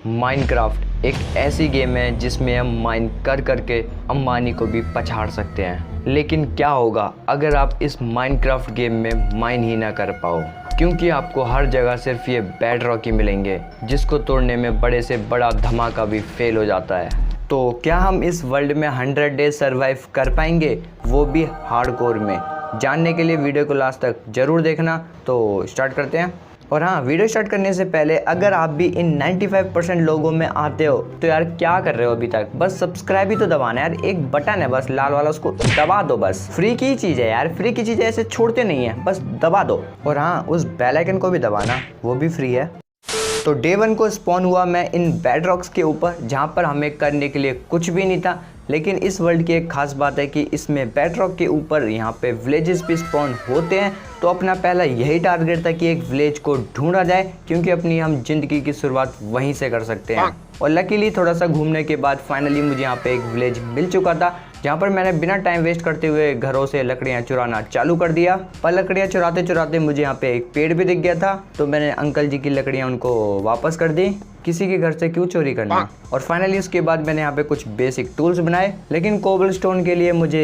Minecraft एक ऐसी game है जिसमें हम माइन कर करके अंबानी को भी पछाड़ सकते हैं। लेकिन क्या होगा अगर आप इस माइनक्राफ्ट गेम में माइन ही ना कर पाओ, क्योंकि आपको हर जगह सिर्फ ये बेड रॉक ही मिलेंगे जिसको तोड़ने में बड़े से बड़ा धमाका भी फेल हो जाता है। तो क्या हम इस वर्ल्ड में 100 डेज सर्वाइव कर पाएंगे, वो भी हार्डकोर में? जानने के लिए वीडियो को लास्ट तक ज़रूर देखना। तो स्टार्ट करते हैं। और हाँ, वीडियो स्टार्ट करने से पहले अगर आप भी इन 95% लोगों में आते हो तो यार क्या कर रहे हो अभी तक? बस सब्सक्राइब ही तो दबाना है यार, एक बटन है बस लाल वाला, उसको दबा दो। बस फ्री की चीज़ है यार, फ्री की चीज़ ऐसे छोड़ते नहीं है, बस दबा दो। और हाँ, उस बेल आइकन को भी दबाना, वो भी फ्री है। तो डे 1 को स्पॉन हुआ मैं इन बेड रॉक्स के ऊपर, जहाँ पर हमें करने के लिए कुछ भी नहीं था। लेकिन इस वर्ल्ड की एक खास बात है कि इसमें बेड रॉक के ऊपर यहाँ पे विलेजेस भी स्पॉन होते हैं। तो अपना पहला यही टारगेट था कि एक विलेज को ढूंढा जाए, क्योंकि अपनी हम जिंदगी की शुरुआत वहीं से कर सकते हैं। और लकीली थोड़ा सा घूमने के बाद फाइनली मुझे यहाँ पे एक विलेज मिल चुका था, जहाँ पर मैंने बिना टाइम वेस्ट करते हुए घरों से लकड़ियाँ चुराना चालू कर दिया। पर लकड़ियाँ चुराते चुराते मुझे यहाँ पे एक पेड़ भी दिख गया था, तो मैंने अंकल जी की लकड़ियाँ उनको वापस कर दी। किसी के घर से क्यों चोरी करना। और फाइनली उसके बाद मैंने यहाँ पे कुछ बेसिक टूल्स बनाए, लेकिन कोबलस्टोन के लिए मुझे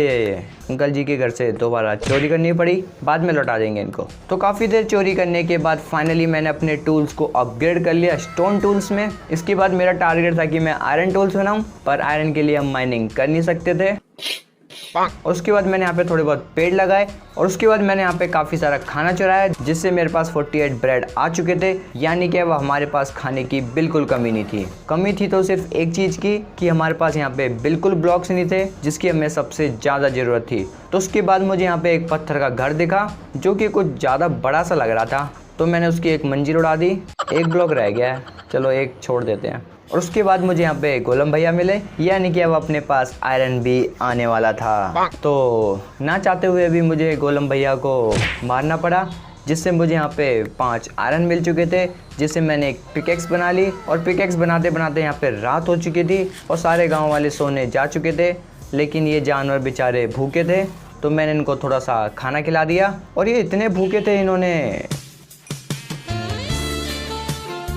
अंकल जी के घर से दोबारा चोरी करनी पड़ी। बाद में लौटा देंगे इनको। तो काफ़ी देर चोरी करने के बाद फाइनली मैंने अपने टूल्स को अपग्रेड कर लिया स्टोन टूल्स में। इसके बाद मेरा टारगेट था कि मैं आयरन टूल्स बनाऊं, पर आयरन के लिए हम माइनिंग कर नहीं सकते थे। और उसके बाद मैंने यहाँ पे थोड़े बहुत पेड़ लगाए, और उसके बाद मैंने यहाँ पे काफ़ी सारा खाना चुराया, जिससे मेरे पास 48 ब्रेड आ चुके थे। यानी कि अब हमारे पास खाने की बिल्कुल कमी नहीं थी। कमी थी तो सिर्फ एक चीज़ की, कि हमारे पास यहाँ पे बिल्कुल ब्लॉक्स नहीं थे, जिसकी हमें सबसे ज़्यादा ज़रूरत थी। तो उसके बाद मुझे यहाँ पे एक पत्थर का घर दिखा, जो कि कुछ ज़्यादा बड़ा सा लग रहा था। तो मैंने उसकी एक मंजिल उड़ा दी। एक ब्लॉक रह गया है, चलो एक छोड़ देते हैं। और उसके बाद मुझे यहाँ पे गोलम भैया मिले, यानी कि अब अपने पास आयरन भी आने वाला था। तो ना चाहते हुए भी मुझे गोलम भैया को मारना पड़ा, जिससे मुझे यहाँ पे 5 आयरन मिल चुके थे, जिससे मैंने एक पिकेक्स बना ली। और पिकेक्स बनाते बनाते यहाँ पे रात हो चुकी थी और सारे गाँव वाले सोने जा चुके थे। लेकिन ये जानवर बेचारे भूखे थे, तो मैंने इनको थोड़ा सा खाना खिला दिया। और ये इतने भूखे थे, इन्होंने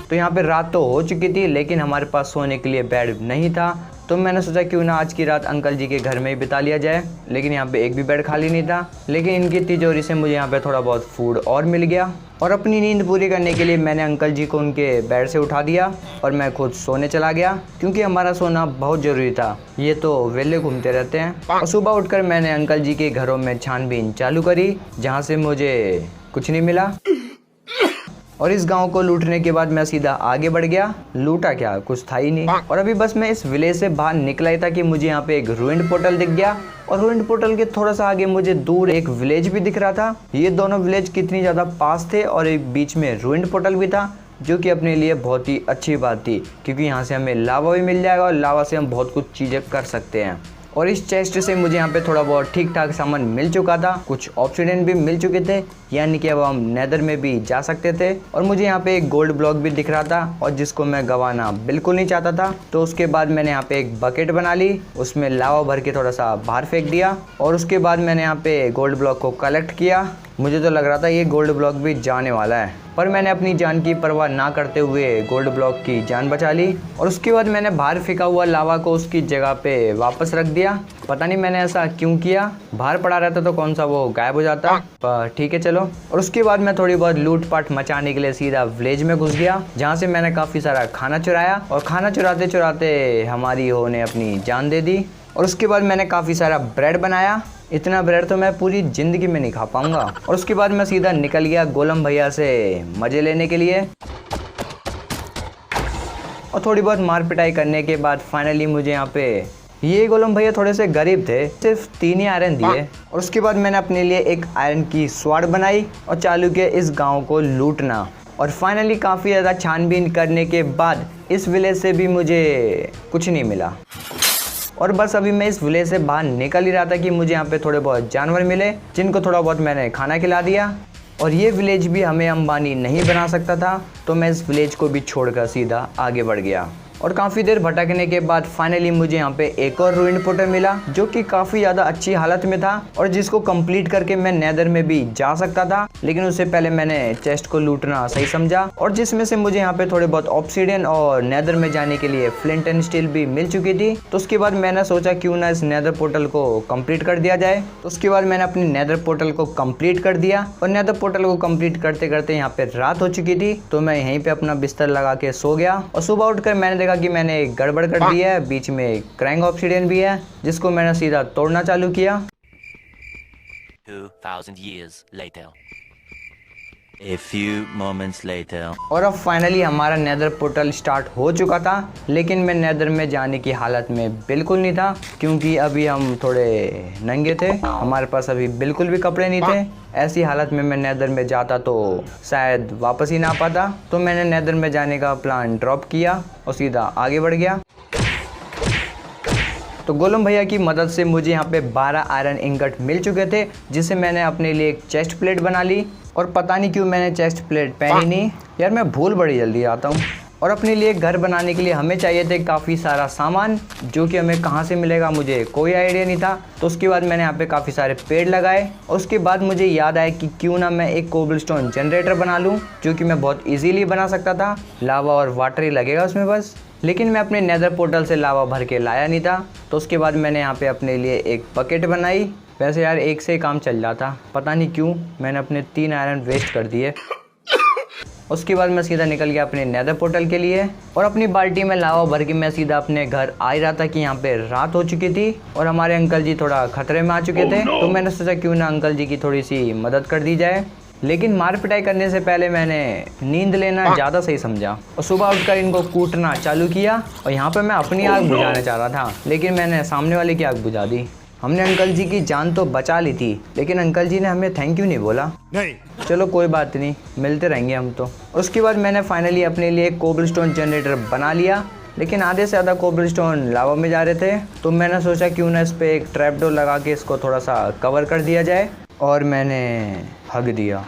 तो यहाँ पे रात तो हो चुकी थी, लेकिन हमारे पास सोने के लिए बेड नहीं था। तो मैंने सोचा क्यों ना आज की रात अंकल जी के घर में ही बिता लिया जाए। लेकिन यहाँ पे एक भी बेड खाली नहीं था। लेकिन इनकी तिजोरी से मुझे यहाँ पे थोड़ा बहुत फूड और मिल गया। और अपनी नींद पूरी करने के लिए मैंने अंकल जी को उनके बेड से उठा दिया और मैं खुद सोने चला गया, क्योंकि हमारा सोना बहुत ज़रूरी था। ये तो वेले घूमते रहते हैं। और सुबह उठकर मैंने अंकल जी के घरों में छानबीन चालू करी, जहाँ से मुझे कुछ नहीं मिला। और इस गांव को लूटने के बाद मैं सीधा आगे बढ़ गया। लूटा क्या, कुछ था ही नहीं। और अभी बस मैं इस विलेज से बाहर निकला ही था कि मुझे यहाँ पे एक रूइंड पोर्टल दिख गया। और रूइंड पोर्टल के थोड़ा सा आगे मुझे दूर एक विलेज भी दिख रहा था। ये दोनों विलेज कितनी ज़्यादा पास थे, और एक बीच में रूइंड पोर्टल भी था, जो कि अपने लिए बहुत ही अच्छी बात थी, क्योंकि यहाँ से हमें लावा भी मिल जाएगा और लावा से हम बहुत कुछ चीज़ें कर सकते हैं। और इस चेस्ट से मुझे यहाँ पे थोड़ा बहुत ठीक ठाक सामान मिल चुका था, कुछ ऑब्सीडियन भी मिल चुके थे, यानी कि अब हम नेदर में भी जा सकते थे। और मुझे यहाँ पे एक गोल्ड ब्लॉक भी दिख रहा था, और जिसको मैं गंवाना बिल्कुल नहीं चाहता था। तो उसके बाद मैंने यहाँ पे एक बकेट बना ली, उसमें लावा भर के थोड़ा सा बाहर फेंक दिया। और उसके बाद मैंने यहाँ पे गोल्ड ब्लॉक को कलेक्ट किया। मुझे तो लग रहा था ये गोल्ड ब्लॉक भी जाने वाला है, पर मैंने अपनी जान की परवाह ना करते हुए गोल्ड ब्लॉक की जान बचा ली। और उसके बाद मैंने बाहर फेंका हुआ लावा को उसकी जगह पे वापस रख दिया। पता नहीं मैंने ऐसा क्यों किया, बाहर पड़ा रहता तो कौन सा वो गायब हो जाता, पर ठीक है चलो। और उसके बाद मैं थोड़ी बहुत लूटपाट मचाने के लिए सीधा विलेज में घुस गया, जहाँ से मैंने काफ़ी सारा खाना चुराया। और खाना चुराते चुराते हमारी हो ने अपनी जान दे दी। और उसके बाद मैंने काफ़ी सारा ब्रेड बनाया। इतना ब्रेड तो मैं पूरी ज़िंदगी में नहीं खा पाऊंगा। और उसके बाद मैं सीधा निकल गया गोलम भैया से मज़े लेने के लिए। और थोड़ी बहुत मार पिटाई करने के बाद फाइनली मुझे यहाँ पे ये गोलम भैया थोड़े से गरीब थे, सिर्फ 3 ही आयरन दिए। और उसके बाद मैंने अपने लिए एक आयरन की स्वाड बनाई और चालू किया इस गाँव को लूटना। और फाइनली काफ़ी ज़्यादा छानबीन करने के बाद इस विलेज से भी मुझे कुछ नहीं मिला। और बस अभी मैं इस विलेज से बाहर निकल ही रहा था कि मुझे यहाँ पे थोड़े बहुत जानवर मिले, जिनको थोड़ा बहुत मैंने खाना खिला दिया। और ये विलेज भी हमें अंबानी नहीं बना सकता था, तो मैं इस विलेज को भी छोड़कर सीधा आगे बढ़ गया। और काफ़ी देर भटकने के बाद फाइनली मुझे यहाँ पे एक और रूइंड पोर्टल मिला जो कि काफ़ी ज़्यादा अच्छी हालत में था और जिसको कंप्लीट करके मैं नेदर में भी जा सकता था, लेकिन उससे पहले मैंने चेस्ट को लूटना सही समझा और जिसमें से मुझे यहाँ पे थोड़े बहुत ऑब्सीडियन और नेदर में जाने के लिए फ्लिंट एंड स्टील भी मिल चुकी थी। तो उसके बाद मैंने सोचा क्यों ना इस नेदर पोर्टल को कंप्लीट कर दिया जाए। तो उसके बाद मैंने अपनी नेदर पोर्टल को कंप्लीट कर दिया और नेदर पोर्टल को कंप्लीट करते करते यहाँ पे रात हो चुकी थी। तो मैं यहीं पे अपना बिस्तर लगा के सो गया और सुबह उठकर मैंने देखा कि मैंने एक गड़बड़ कर दी है। बीच में एक क्रैंक ऑब्सीडियन भी है जिसको मैंने सीधा तोड़ना चालू किया। 2000 years later. A few moments later. और अब फाइनली हमारा नेदर पोर्टल स्टार्ट हो चुका था, लेकिन मैं नेदर में जाने की हालत में बिल्कुल नहीं था क्योंकि अभी हम थोड़े नंगे थे, हमारे पास अभी बिल्कुल भी कपड़े नहीं थे। ऐसी हालत में मैं नेदर में जाता तो शायद वापस ही ना आ पाता। तो मैंने नेदर में जाने का प्लान ड्रॉप किया और सीधा आगे बढ़ गया। तो गोलम भैया की मदद से मुझे यहाँ पे 12 आयरन इंगट मिल चुके थे, जिससे मैंने अपने लिए एक चेस्ट प्लेट बना ली। और पता नहीं क्यों मैंने चेस्ट प्लेट पहनी नहीं, यार मैं भूल बड़ी जल्दी आता हूँ। और अपने लिए घर बनाने के लिए हमें चाहिए थे काफ़ी सारा सामान, जो कि हमें कहाँ से मिलेगा मुझे कोई आइडिया नहीं था। तो उसके बाद मैंने यहाँ पे काफ़ी सारे पेड़ लगाए और उसके बाद मुझे याद आया कि क्यों ना मैं एक कोबलस्टोन जनरेटर बना लूँ, जो कि मैं बहुत ईजीली बना सकता था। लावा और वाटर ही लगेगा उसमें बस। लेकिन मैं अपने नेदर पोर्टल से लावा भर के लाया नहीं था। तो उसके बाद मैंने यहाँ पे अपने लिए एक बकेट बनाई। वैसे यार एक से ही काम चल जाता, पता नहीं क्यों मैंने अपने 3 आयरन वेस्ट कर दिए। उसके बाद मैं सीधा निकल गया अपने नेदर पोर्टल के लिए और अपनी बाल्टी में लावा भर के मैं सीधा अपने घर आ ही रहा था कि यहाँ पे रात हो चुकी थी और हमारे अंकल जी थोड़ा खतरे में आ चुके थे। तो मैंने सोचा क्यों ना अंकल जी की थोड़ी सी मदद कर दी जाए। लेकिन मार पिटाई करने से पहले मैंने नींद लेना ज़्यादा सही समझा और सुबह उठकर इनको कूटना चालू किया। और यहाँ पे मैं अपनी आग बुझाना चाह रहा था, लेकिन मैंने सामने वाले की आग बुझा दी। हमने अंकल जी की जान तो बचा ली थी, लेकिन अंकल जी ने हमें थैंक यू नहीं बोला। नहीं, चलो कोई बात नहीं, मिलते रहेंगे हम तो। उसके बाद मैंने फाइनली अपने लिए एक कोबलस्टोन जनरेटर बना लिया, लेकिन आधे से ज़्यादा कोबलस्टोन लावा में जा रहे थे। तो मैंने सोचा क्यों ना इस पर एक ट्रैप डोर लगा के इसको थोड़ा सा कवर कर दिया जाए और मैंने हग दिया।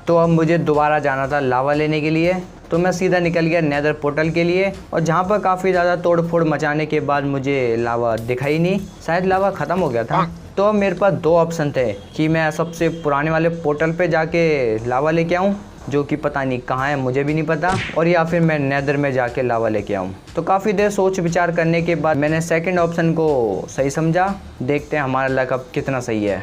तो अब मुझे दोबारा जाना था लावा लेने के लिए। तो मैं सीधा निकल गया नेदर पोर्टल के लिए और जहाँ पर काफ़ी ज़्यादा तोड़ फोड़ मचाने के बाद मुझे लावा दिखाई नहीं, शायद लावा ख़त्म हो गया था। तो अब मेरे पास 2 ऑप्शन थे कि मैं सबसे पुराने वाले पोर्टल पे जाके लावा लेके आऊँ, जो कि पता नहीं कहाँ है, मुझे भी नहीं पता, और या फिर मैं नेदर में जाके लावा लेके आऊँ। तो काफ़ी देर सोच विचार करने के बाद मैंने सेकंड ऑप्शन को सही समझा। देखते हैं हमारा लक अब कितना सही है।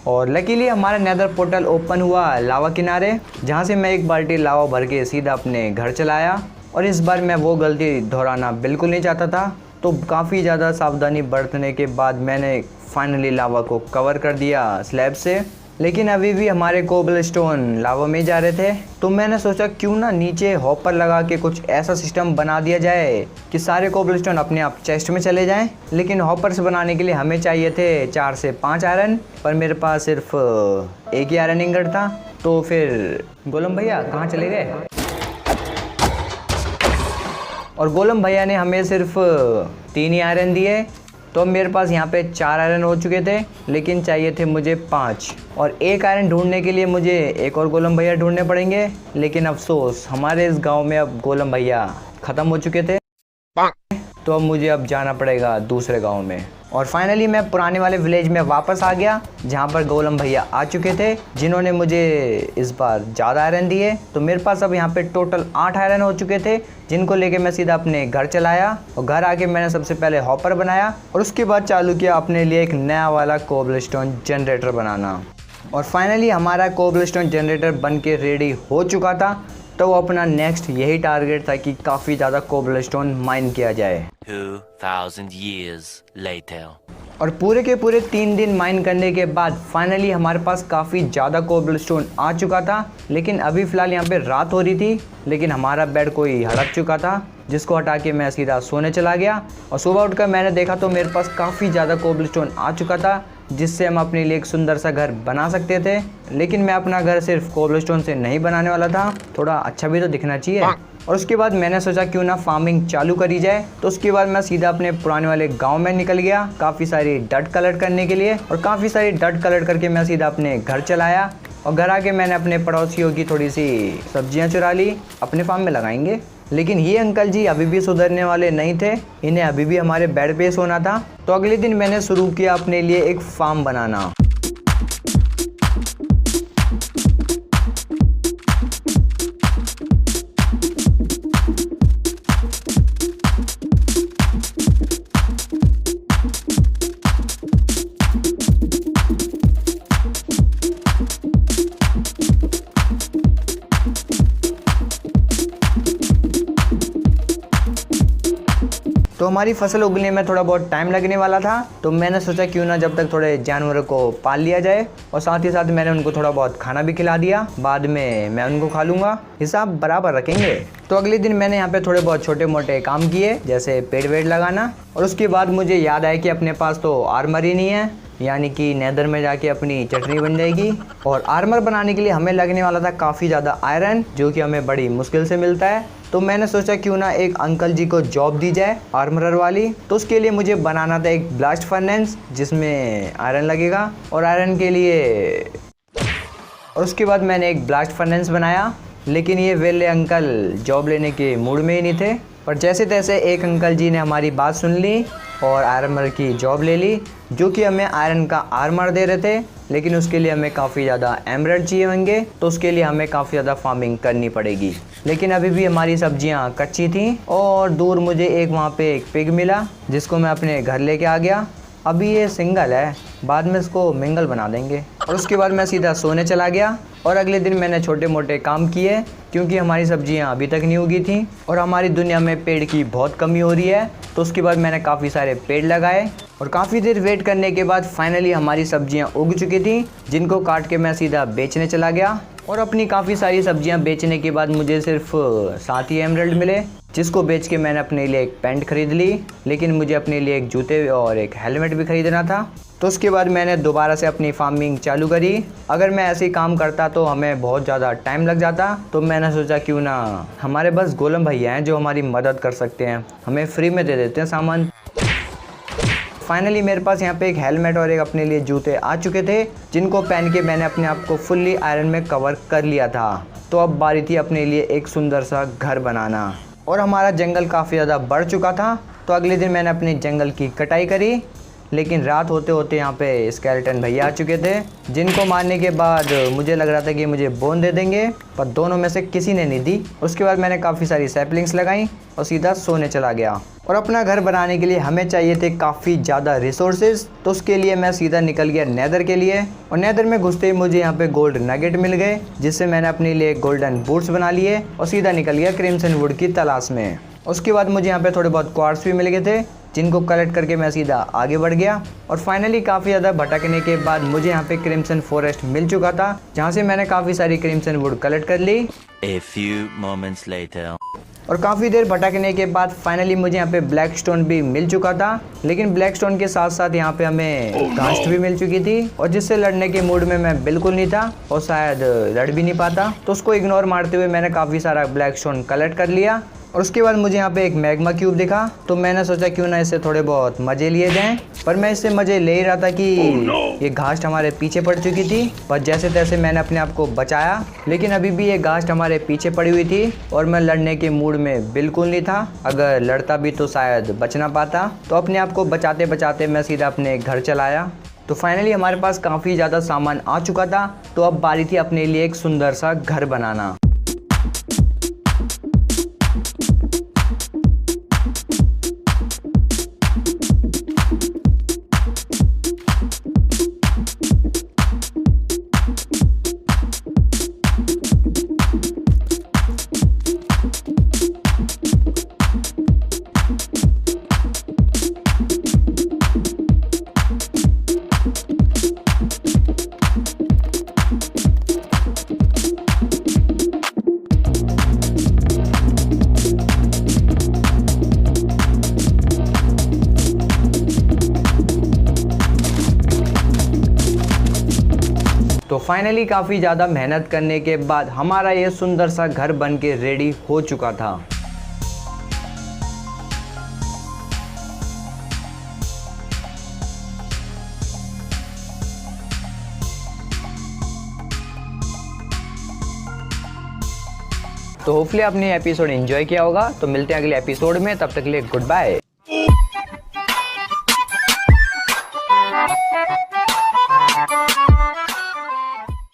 और लकीली हमारा नेदर पोर्टल ओपन हुआ लावा किनारे, जहाँ से मैं एक बाल्टी लावा भर के सीधा अपने घर चलाया। और इस बार मैं वो गलती दोहराना बिल्कुल नहीं चाहता था। तो काफ़ी ज़्यादा सावधानी बरतने के बाद मैंने फाइनली लावा को कवर कर दिया स्लैब से, लेकिन अभी भी हमारे कोबलस्टोन लावा में जा रहे थे। तो मैंने सोचा क्यों ना नीचे हॉपर लगा के कुछ ऐसा सिस्टम बना दिया जाए कि सारे कोबलस्टोन अपने आप चेस्ट में चले जाएं। लेकिन हॉपर्स बनाने के लिए हमें चाहिए थे 4 से 5 आयरन, पर मेरे पास सिर्फ एक ही आयरन इंगट था। तो फिर गोलम भैया कहाँ चले गए? और गोलम भैया ने हमें सिर्फ 3 ही आयरन दिए। तो अब मेरे पास यहाँ पे 4 आयरन हो चुके थे, लेकिन चाहिए थे मुझे 5। और 1 आयरन ढूंढने के लिए मुझे एक और गोलम भैया ढूंढने पड़ेंगे। लेकिन अफसोस हमारे इस गांव में अब गोलम भैया ख़त्म हो चुके थे। तो अब मुझे अब जाना पड़ेगा दूसरे गांव में। और फाइनली मैं पुराने वाले विलेज में वापस आ गया, जहां पर गोलम भैया आ चुके थे, जिन्होंने मुझे इस बार ज़्यादा आयरन दिए। तो मेरे पास अब यहां पे टोटल 8 आयरन हो चुके थे, जिनको लेके मैं सीधा अपने घर चलाया। और घर आके मैंने सबसे पहले हॉपर बनाया और उसके बाद चालू किया अपने लिए एक नया वाला कोबलस्टोन जनरेटर बनाना। और फाइनली हमारा कोबलस्टोन जनरेटर बन के रेडी हो चुका था। तो अपना नेक्स्ट यही टारगेट था कि काफ़ी ज़्यादा कोबलस्टोन माइन किया जाए। 2000 years later. और पूरे के पूरे 3 दिन माइन करने के बाद फाइनली हमारे पास काफ़ी ज़्यादा कोबलस्टोन आ चुका था। लेकिन अभी फ़िलहाल यहाँ पे रात हो रही थी, लेकिन हमारा बेड कोई हड़प चुका था, जिसको हटा के मैं सीधा सोने चला गया। और सुबह उठकर मैंने देखा तो मेरे पास काफ़ी ज़्यादा कोबलस्टोन आ चुका था, जिससे हम अपने लिए एक सुंदर सा घर बना सकते थे। लेकिन मैं अपना घर सिर्फ कोबलस्टोन से नहीं बनाने वाला था, थोड़ा अच्छा भी तो दिखना चाहिए। और उसके बाद मैंने सोचा क्यों ना फार्मिंग चालू करी जाए। तो उसके बाद मैं सीधा अपने पुराने वाले गांव में निकल गया काफ़ी सारी डट कलेक्ट करने के लिए। और काफ़ी सारी डट कलेक्ट करके मैं सीधा अपने घर चलाया। और घर आके मैंने अपने पड़ोसियों की थोड़ी सी सब्जियां चुरा ली, अपने फार्म में लगाएंगे। लेकिन ये अंकल जी अभी भी सुधरने वाले नहीं थे, इन्हें अभी भी हमारे बेड पे सोना था। तो अगले दिन मैंने शुरू किया अपने लिए एक फार्म बनाना। तो हमारी फसल उगने में थोड़ा बहुत टाइम लगने वाला था, तो मैंने सोचा क्यों ना जब तक थोड़े जानवरों को पाल लिया जाए, और साथ ही साथ मैंने उनको थोड़ा बहुत खाना भी खिला दिया। बाद में मैं उनको खा लूँगा, हिसाब बराबर रखेंगे। तो अगले दिन मैंने यहाँ पे थोड़े बहुत छोटे मोटे काम किए, जैसे पेड़ वेड़ लगाना। और उसके बाद मुझे याद आया कि अपने पास तो आर्मर ही नहीं है, यानी कि नेदर में जाके अपनी चटनी बन जाएगी। और आर्मर बनाने के लिए हमें लगने वाला था काफ़ी ज़्यादा आयरन, जो कि हमें बड़ी मुश्किल से मिलता है। तो मैंने सोचा क्यों ना एक अंकल जी को जॉब दी जाए आर्मरर वाली। तो उसके लिए मुझे बनाना था एक ब्लास्ट फर्नेस जिसमें आयरन लगेगा, और आयरन के लिए और उसके बाद मैंने एक ब्लास्ट फर्नेस बनाया। लेकिन ये वेले अंकल जॉब लेने के मूड में ही नहीं थे, पर जैसे तैसे एक अंकल जी ने हमारी बात सुन ली और आर्मर की जॉब ले ली, जो कि हमें आयरन का आर्मर दे रहे थे। लेकिन उसके लिए हमें काफ़ी ज़्यादा एमराल्ड चाहिए होंगे, तो उसके लिए हमें काफ़ी ज़्यादा फार्मिंग करनी पड़ेगी। लेकिन अभी भी हमारी सब्जियां कच्ची थीं, और दूर मुझे एक वहाँ पे एक पिग मिला जिसको मैं अपने घर लेके आ गया। अभी ये सिंगल है, बाद में इसको मिंगल बना देंगे। और उसके बाद मैं सीधा सोने चला गया। और अगले दिन मैंने छोटे मोटे काम किए, क्योंकि हमारी सब्जियां अभी तक नहीं उगी थी और हमारी दुनिया में पेड़ की बहुत कमी हो रही है। तो उसके बाद मैंने काफ़ी सारे पेड़ लगाए, और काफ़ी देर वेट करने के बाद फाइनली हमारी सब्जियां उग चुकी थी, जिनको काट के मैं सीधा बेचने चला गया। और अपनी काफ़ी सारी सब्जियां बेचने के बाद मुझे सिर्फ 7 ही एमराल्ड मिले, जिसको बेच के मैंने अपने लिए एक पैंट खरीद ली। लेकिन मुझे अपने लिए एक जूते और एक हेलमेट भी खरीदना था। तो उसके बाद मैंने दोबारा से अपनी फार्मिंग चालू करी। अगर मैं ऐसे ही काम करता तो हमें बहुत ज़्यादा टाइम लग जाता। तो मैंने सोचा क्यों ना हमारे बस गोलम भैया हैं जो हमारी मदद कर सकते हैं, हमें फ्री में दे देते हैं सामान। फाइनली मेरे पास यहाँ पे एक हेलमेट और एक अपने लिए जूते आ चुके थे, जिनको पहन के मैंने अपने आप को फुल्ली आयरन में कवर कर लिया था। तो अब बारी थी अपने लिए एक सुंदर सा घर बनाना। और हमारा जंगल काफ़ी ज़्यादा बढ़ चुका था। तो अगले दिन मैंने अपने जंगल की कटाई करी। लेकिन रात होते होते यहाँ पे स्केलेटन भैया आ चुके थे, जिनको मारने के बाद मुझे लग रहा था कि मुझे बोन दे देंगे, पर दोनों में से किसी ने नहीं दी। उसके बाद मैंने काफ़ी सारी सैपलिंग्स लगाई और सीधा सोने चला गया। और अपना घर बनाने के लिए हमें चाहिए थे काफ़ी ज़्यादा रिसोर्सेज। तो उसके लिए मैं सीधा निकल गया नेदर के लिए। और नेदर में घुसते ही मुझे यहाँ पे गोल्ड नगेट मिल गए, जिससे मैंने अपने लिए गोल्डन बूट्स बना लिए और सीधा निकल गया क्रिम्सन वुड की तलाश में। उसके बाद मुझे यहाँ पे थोड़े बहुत क्वार्ट्स भी मिल गए थे, जिनको कलेक्ट करके मैं सीधा आगे बढ़ गया। और फाइनली काफ़ी ज़्यादा भटकने के बाद मुझे यहाँ पे क्रिम्सन फॉरेस्ट मिल चुका था, जहाँ से मैंने काफ़ी सारी क्रिम्सन वुड कलेक्ट कर ली। A few moments later. और काफ़ी देर भटकने के बाद फाइनली मुझे यहाँ पे ब्लैक स्टोन भी मिल चुका था। लेकिन ब्लैक स्टोन के साथ साथ यहाँ पे हमें घास्ट भी मिल चुकी थी, और जिससे लड़ने के मूड में मैं बिल्कुल नहीं था और शायद लड़ भी नहीं पाता। तो उसको इग्नोर मारते हुए मैंने काफ़ी सारा ब्लैक स्टोन कलेक्ट कर लिया। और उसके बाद मुझे यहाँ पे एक मैग्मा क्यूब दिखा, तो मैंने सोचा क्यों ना इससे थोड़े बहुत मज़े लिए जाएं। पर मैं इससे मज़े ले ही रहा था कि ये घास्ट हमारे पीछे पड़ चुकी थी। पर जैसे तैसे मैंने अपने आप को बचाया, लेकिन अभी भी ये घास्ट हमारे पीछे पड़ी हुई थी और मैं लड़ने के मूड में बिल्कुल नहीं था। अगर लड़ता भी तो शायद बच ना पाता। तो अपने आप को बचाते बचाते मैं सीधा अपने घर चला आया। तो फाइनली हमारे पास काफ़ी ज़्यादा सामान आ चुका था। तो अब बारी थी अपने लिए एक सुंदर सा घर बनाना। तो फाइनली काफ़ी ज़्यादा मेहनत करने के बाद हमारा ये सुंदर सा घर बन के रेडी हो चुका था। तो होपफुली आपने एपिसोड एंजॉय किया होगा। तो मिलते हैं अगले एपिसोड में, तब तक के लिए गुड बाय।